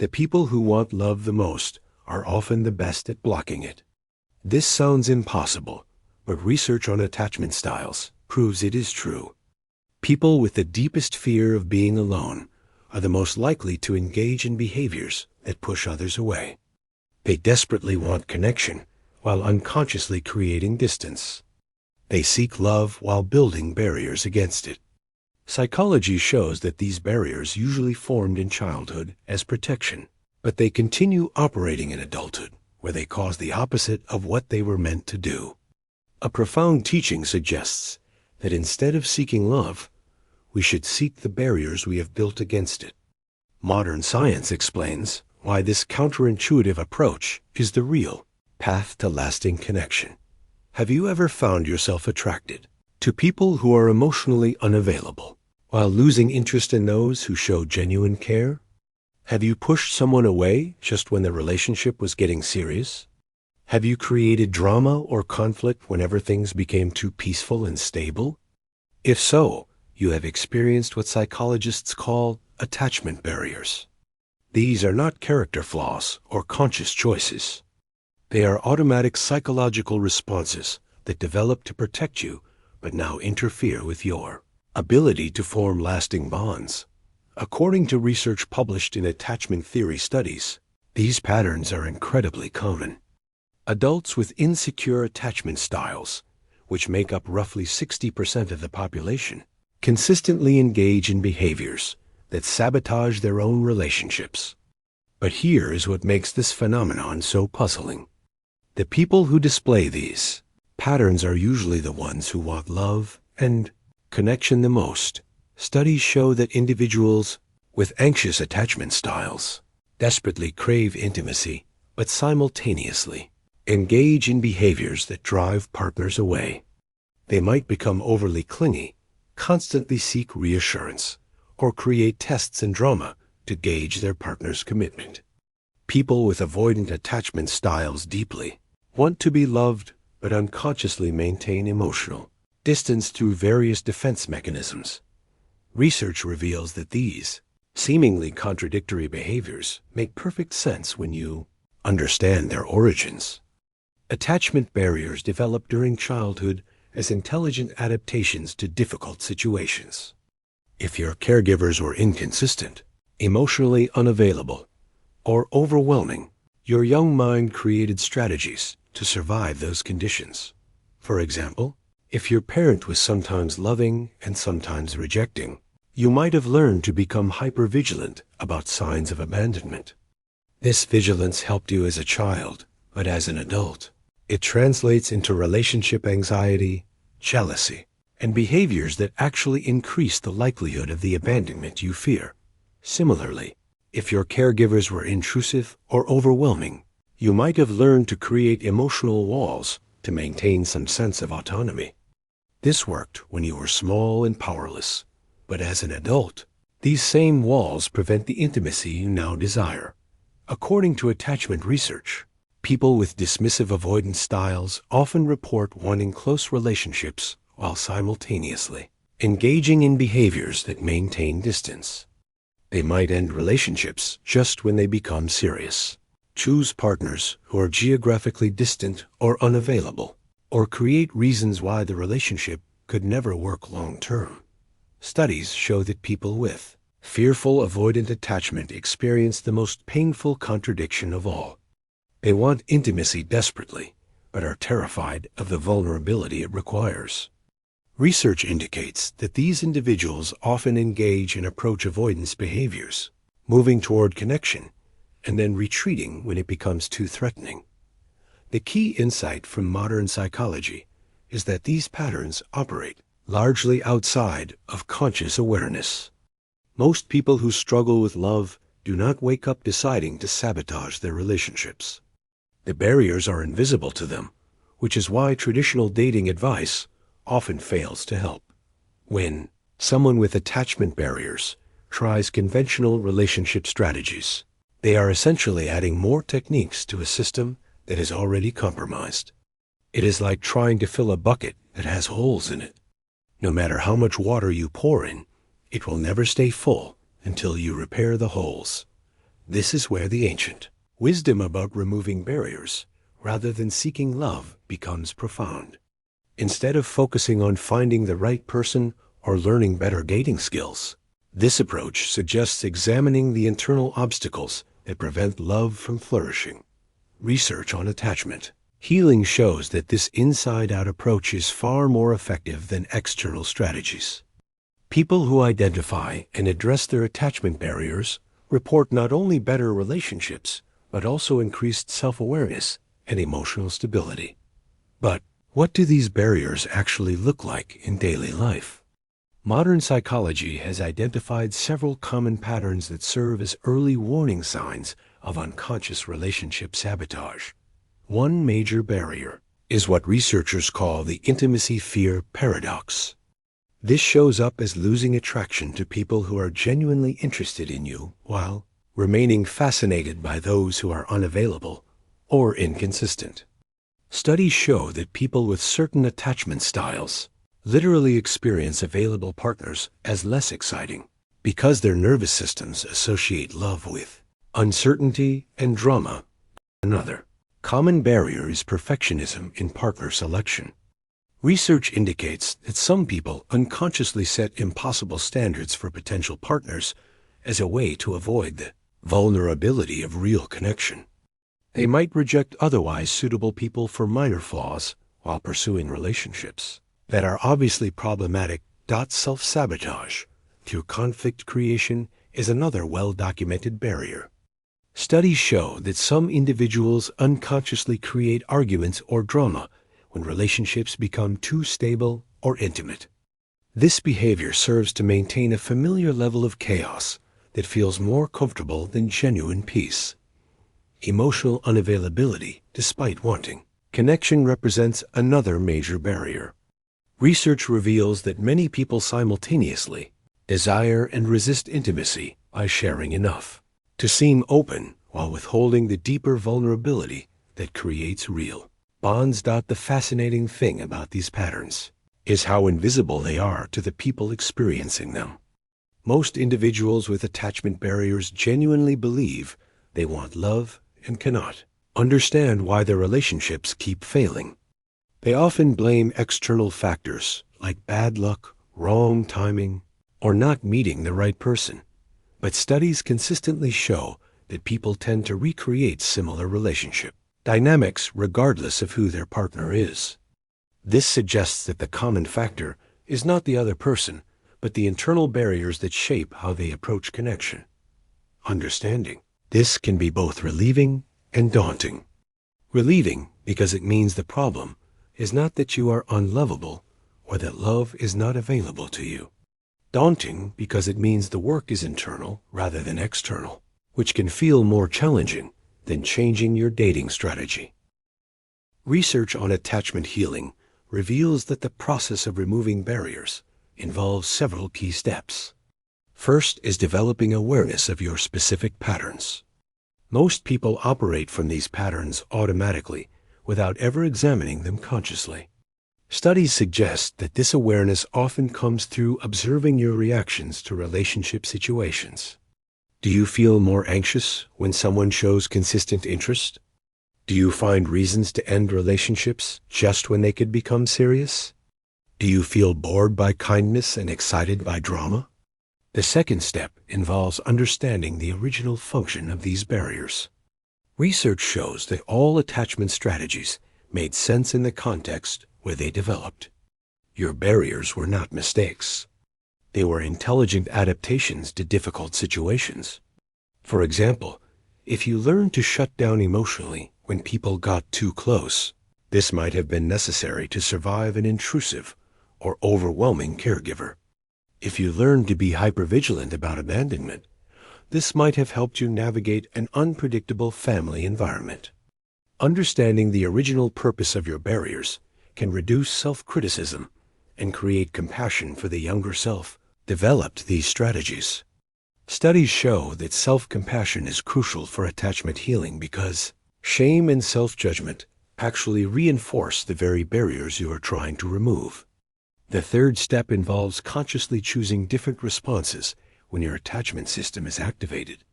The people who want love the most are often the best at blocking it. This sounds impossible, but research on attachment styles proves it is true. People with the deepest fear of being alone are the most likely to engage in behaviors that push others away. They desperately want connection while unconsciously creating distance. They seek love while building barriers against it. Psychology shows that these barriers usually formed in childhood as protection, but they continue operating in adulthood, where they cause the opposite of what they were meant to do. A profound teaching suggests that instead of seeking love, we should seek the barriers we have built against it. Modern science explains why this counterintuitive approach is the real path to lasting connection. Have you ever found yourself attracted to people who are emotionally unavailable, while losing interest in those who show genuine care? Have you pushed someone away just when the relationship was getting serious? Have you created drama or conflict whenever things became too peaceful and stable? If so, you have experienced what psychologists call attachment barriers. These are not character flaws or conscious choices. They are automatic psychological responses that develop to protect you, but now interfere with your ability to form lasting bonds. According to research published in attachment theory studies, these patterns are incredibly common. Adults with insecure attachment styles, which make up roughly 60% of the population, consistently engage in behaviors that sabotage their own relationships. But here is what makes this phenomenon so puzzling. The people who display these patterns are usually the ones who want love and connection the most. Studies show that individuals with anxious attachment styles desperately crave intimacy, but simultaneously engage in behaviors that drive partners away. They might become overly clingy, constantly seek reassurance, or create tests and drama to gauge their partner's commitment. People with avoidant attachment styles deeply want to be loved, but unconsciously maintain emotional distance through various defense mechanisms. Research reveals that these seemingly contradictory behaviors make perfect sense when you understand their origins. Attachment barriers develop during childhood as intelligent adaptations to difficult situations. If your caregivers were inconsistent, emotionally unavailable, or overwhelming, your young mind created strategies to survive those conditions. For example, if your parent was sometimes loving and sometimes rejecting, you might have learned to become hypervigilant about signs of abandonment. This vigilance helped you as a child, but as an adult, it translates into relationship anxiety, jealousy, and behaviors that actually increase the likelihood of the abandonment you fear. Similarly, if your caregivers were intrusive or overwhelming, you might have learned to create emotional walls to maintain some sense of autonomy. This worked when you were small and powerless, but as an adult, these same walls prevent the intimacy you now desire. According to attachment research, people with dismissive avoidance styles often report wanting close relationships while simultaneously engaging in behaviors that maintain distance. They might end relationships just when they become serious, choose partners who are geographically distant or unavailable, or create reasons why the relationship could never work long-term. Studies show that people with fearful avoidant attachment experience the most painful contradiction of all. They want intimacy desperately, but are terrified of the vulnerability it requires. Research indicates that these individuals often engage in approach avoidance behaviors, moving toward connection and then retreating when it becomes too threatening. The key insight from modern psychology is that these patterns operate largely outside of conscious awareness. Most people who struggle with love do not wake up deciding to sabotage their relationships. The barriers are invisible to them, which is why traditional dating advice often fails to help. When someone with attachment barriers tries conventional relationship strategies, they are essentially adding more techniques to a system that is already compromised. It is like trying to fill a bucket that has holes in it. No matter how much water you pour in, it will never stay full until you repair the holes. This is where the ancient wisdom about removing barriers rather than seeking love becomes profound. Instead of focusing on finding the right person or learning better dating skills, this approach suggests examining the internal obstacles that prevent love from flourishing. Research on attachment healing shows that this inside-out approach is far more effective than external strategies. People who identify and address their attachment barriers report not only better relationships, but also increased self-awareness and emotional stability. But what do these barriers actually look like in daily life? Modern psychology has identified several common patterns that serve as early warning signs of unconscious relationship sabotage. One major barrier is what researchers call the intimacy fear paradox. This shows up as losing attraction to people who are genuinely interested in you while remaining fascinated by those who are unavailable or inconsistent. Studies show that people with certain attachment styles literally experience available partners as less exciting because their nervous systems associate love with uncertainty and drama. Another common barrier is perfectionism in partner selection. Research indicates that some people unconsciously set impossible standards for potential partners as a way to avoid the vulnerability of real connection. They might reject otherwise suitable people for minor flaws while pursuing relationships that are obviously problematic. Self-sabotage through conflict creation is another well-documented barrier. Studies show that some individuals unconsciously create arguments or drama when relationships become too stable or intimate. This behavior serves to maintain a familiar level of chaos that feels more comfortable than genuine peace. Emotional unavailability, despite wanting connection, represents another major barrier. Research reveals that many people simultaneously desire and resist intimacy by sharing enough to seem open while withholding the deeper vulnerability that creates real bonds. The fascinating thing about these patterns is how invisible they are to the people experiencing them. Most individuals with attachment barriers genuinely believe they want love and cannot understand why their relationships keep failing. They often blame external factors like bad luck, wrong timing, or not meeting the right person. But studies consistently show that people tend to recreate similar relationship dynamics regardless of who their partner is. This suggests that the common factor is not the other person, but the internal barriers that shape how they approach connection. Understanding this can be both relieving and daunting. Relieving because it means the problem is not that you are unlovable or that love is not available to you. Daunting because it means the work is internal rather than external, which can feel more challenging than changing your dating strategy. Research on attachment healing reveals that the process of removing barriers involves several key steps. First is developing awareness of your specific patterns. Most people operate from these patterns automatically without ever examining them consciously. Studies suggest that this awareness often comes through observing your reactions to relationship situations. Do you feel more anxious when someone shows consistent interest? Do you find reasons to end relationships just when they could become serious? Do you feel bored by kindness and excited by drama? The second step involves understanding the original function of these barriers. Research shows that all attachment strategies made sense in the context where they developed. Your barriers were not mistakes. They were intelligent adaptations to difficult situations. For example, if you learned to shut down emotionally when people got too close, this might have been necessary to survive an intrusive or overwhelming caregiver. If you learned to be hypervigilant about abandonment, this might have helped you navigate an unpredictable family environment. Understanding the original purpose of your barriers can reduce self-criticism and create compassion for the younger self developed these strategies. Studies show that self-compassion is crucial for attachment healing because shame and self-judgment actually reinforce the very barriers you are trying to remove. The third step involves consciously choosing different responses when your attachment system is activated.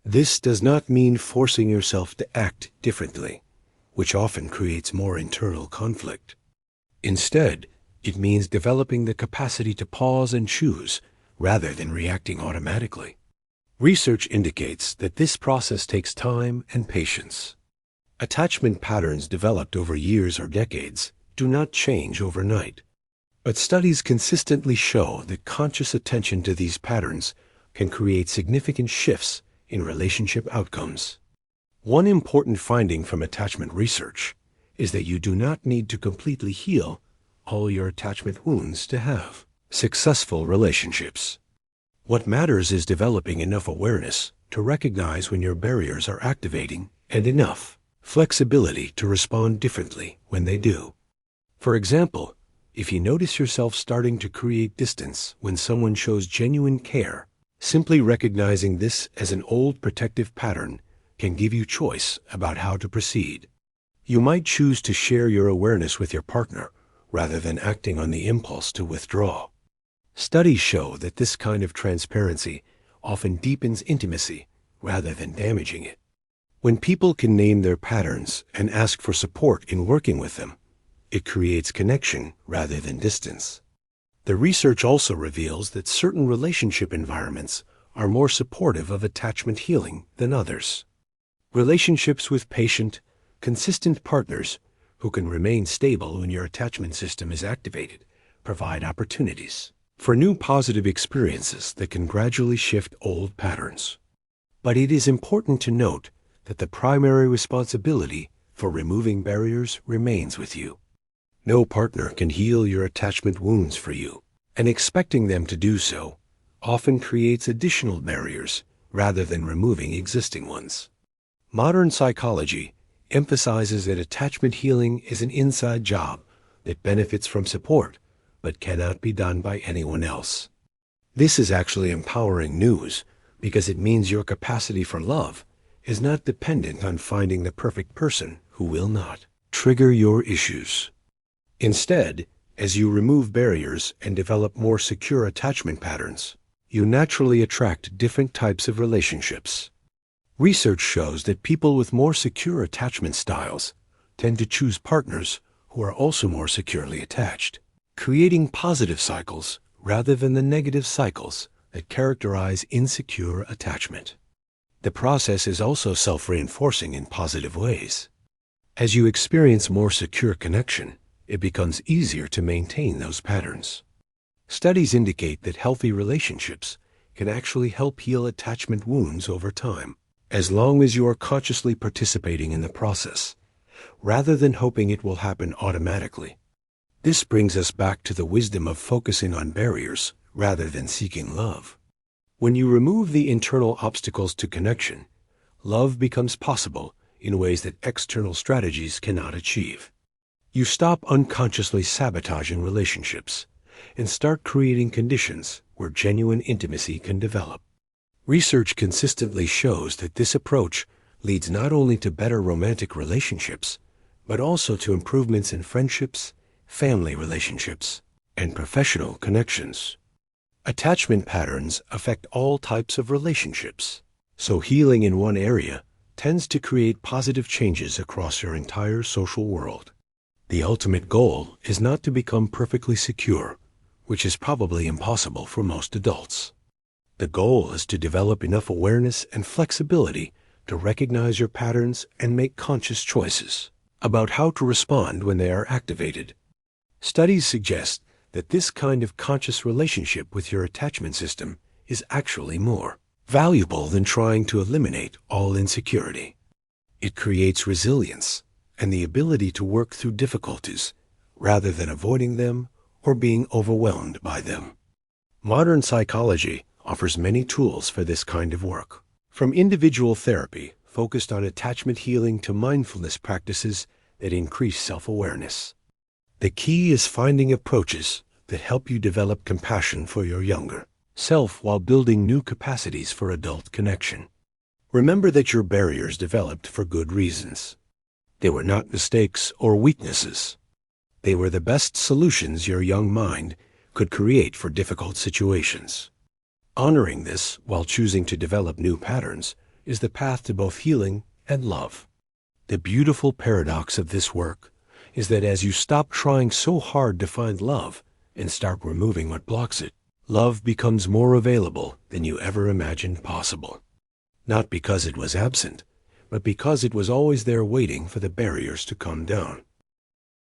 This does not mean forcing yourself to act differently, which often creates more internal conflict. Instead, it means developing the capacity to pause and choose rather than reacting automatically. Research indicates that this process takes time and patience. Attachment patterns developed over years or decades do not change overnight, but studies consistently show that conscious attention to these patterns can create significant shifts in relationship outcomes. One important finding from attachment research is that you do not need to completely heal all your attachment wounds to have successful relationships. What matters is developing enough awareness to recognize when your barriers are activating and enough flexibility to respond differently when they do. For example, if you notice yourself starting to create distance when someone shows genuine care, simply recognizing this as an old protective pattern can give you choice about how to proceed. You might choose to share your awareness with your partner rather than acting on the impulse to withdraw. Studies show that this kind of transparency often deepens intimacy rather than damaging it. When people can name their patterns and ask for support in working with them, it creates connection rather than distance. The research also reveals that certain relationship environments are more supportive of attachment healing than others. Relationships with patient, consistent partners who can remain stable when your attachment system is activated provide opportunities for new positive experiences that can gradually shift old patterns. But it is important to note that the primary responsibility for removing barriers remains with you. No partner can heal your attachment wounds for you, and expecting them to do so often creates additional barriers rather than removing existing ones. Modern psychology emphasizes that attachment healing is an inside job that benefits from support but cannot be done by anyone else. This is actually empowering news because it means your capacity for love is not dependent on finding the perfect person who will not trigger your issues. Instead, as you remove barriers and develop more secure attachment patterns, you naturally attract different types of relationships. Research shows that people with more secure attachment styles tend to choose partners who are also more securely attached, creating positive cycles rather than the negative cycles that characterize insecure attachment. The process is also self-reinforcing in positive ways. As you experience more secure connection, it becomes easier to maintain those patterns. Studies indicate that healthy relationships can actually help heal attachment wounds over time, as long as you are consciously participating in the process, rather than hoping it will happen automatically. This brings us back to the wisdom of focusing on barriers rather than seeking love. When you remove the internal obstacles to connection, love becomes possible in ways that external strategies cannot achieve. You stop unconsciously sabotaging relationships and start creating conditions where genuine intimacy can develop. Research consistently shows that this approach leads not only to better romantic relationships, but also to improvements in friendships, family relationships, and professional connections. Attachment patterns affect all types of relationships, so healing in one area tends to create positive changes across your entire social world. The ultimate goal is not to become perfectly secure, which is probably impossible for most adults. The goal is to develop enough awareness and flexibility to recognize your patterns and make conscious choices about how to respond when they are activated. Studies suggest that this kind of conscious relationship with your attachment system is actually more valuable than trying to eliminate all insecurity. It creates resilience and the ability to work through difficulties rather than avoiding them or being overwhelmed by them. Modern psychology offers many tools for this kind of work, from individual therapy focused on attachment healing to mindfulness practices that increase self-awareness. The key is finding approaches that help you develop compassion for your younger self while building new capacities for adult connection. Remember that your barriers developed for good reasons. They were not mistakes or weaknesses. They were the best solutions your young mind could create for difficult situations. Honoring this while choosing to develop new patterns is the path to both healing and love. The beautiful paradox of this work is that as you stop trying so hard to find love and start removing what blocks it, love becomes more available than you ever imagined possible. Not because it was absent, but because it was always there waiting for the barriers to come down.